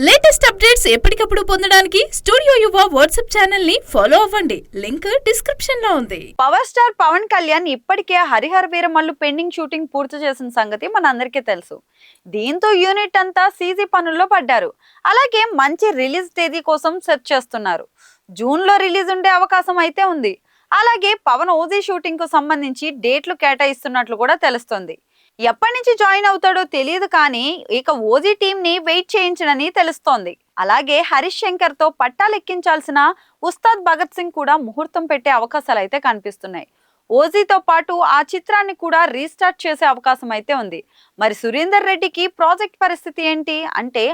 Latest updates ఎప్పటికప్పుడు పొందడానికి studio యువ వాట్సాప్ ఛానల్ ని ఫాలో అవ్వండి. లింక్ డిస్క్రిప్షన్ లో ఉంది. పవర్ స్టార్ పవన్ కళ్యాణ్ ఇప్పటికే హరిహర వీరమల్లు పెండింగ్ షూటింగ్ పూర్తి చేసిన సంగతి మనందరికీ తెలుసు. దీంతో యూనిట్ అంతా సీజీ పనుల్లో పడ్డారు. అలాగే మంచి రిలీజ్ తేదీ కోసం సెర్చ్ చేస్తున్నారు. జూన్ లో రిలీజ్ ఉండే అవకాశం అయితే ఉంది. అలాగే పవన్ ఓజీ షూటింగ్ కు సంబంధించి డేట్లు కేటాయిస్తున్నట్లు కూడా తెలుస్తోంది. ఎప్పటి నుంచి జాయిన్ అవుతాడో తెలియదు, కానీ ఇక ఓజీ టీం ని వెయిట్ చేయించడని తెలుస్తోంది. అలాగే హరీష్ శంకర్ తో పట్టాలెక్కించాల్సిన ఉస్తాద్ భగత్ సింగ్ కూడా ముహూర్తం పెట్టే అవకాశాలు అయితే కనిపిస్తున్నాయి. ఓజీతో పాటు ఆ చిత్రాన్ని కూడా రీస్టార్ట్ చేసే అవకాశం అయితే ఉంది. మరి సురేందర్ రెడ్డికి ప్రాజెక్ట్ పరిస్థితి ఏంటి అంటే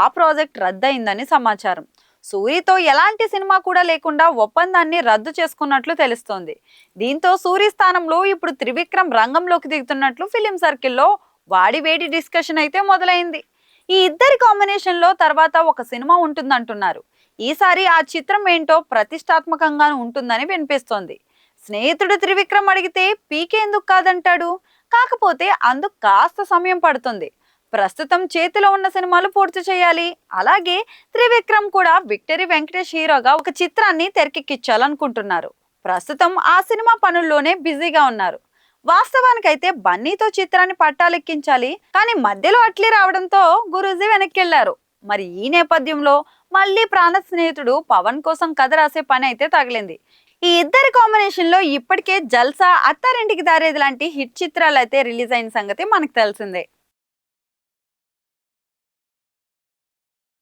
ఆ ప్రాజెక్ట్ రద్దయిందని సమాచారం. సూరితో ఎలాంటి సినిమా కూడా లేకుండా ఒప్పందాన్ని రద్దు చేసుకున్నట్లు తెలుస్తోంది. దీంతో సూరి స్థానంలో ఇప్పుడు త్రివిక్రమ్ రంగంలోకి దిగుతున్నట్లు ఫిలిం సర్కిల్లో వాడివేడి డిస్కషన్ అయితే మొదలైంది. ఈ ఇద్దరి కాంబినేషన్ లో తర్వాత ఒక సినిమా ఉంటుందంటున్నారు. ఈసారి ఆ చిత్రం ఏంటో ప్రతిష్టాత్మకంగానే ఉంటుందని వినిపిస్తోంది. స్నేహితుడు త్రివిక్రమ్ అడిగితే పీకే ఎందుకు కాదంటాడు. కాకపోతే అందుకు కాస్త సమయం పడుతుంది. ప్రస్తుతం చేతిలో ఉన్న సినిమాలు పూర్తి చేయాలి. అలాగే త్రివిక్రమ్ కూడా విక్టరీ వెంకటేష్ హీరోగా ఒక చిత్రాన్ని తెరకెక్కించాలనుకుంటున్నారు. ప్రస్తుతం ఆ సినిమా పనుల్లోనే బిజీగా ఉన్నారు. వాస్తవానికైతే బన్నీతో చిత్రాన్ని పట్టాలెక్కించాలి, కానీ మధ్యలో అట్లీ రావడంతో గురూజీ వెనక్కెళ్లారు. మరి ఈ నేపథ్యంలో మళ్ళీ ప్రాణ స్నేహితుడు పవన్ కోసం కథ రాసే పని అయితే తగిలింది. ఈ ఇద్దరి కాంబినేషన్ లో ఇప్పటికే జల్సా, అత్తారింటికి దారేది లాంటి హిట్ చిత్రాలు అయితే రిలీజ్ అయిన సంగతి మనకు తెలిసిందే.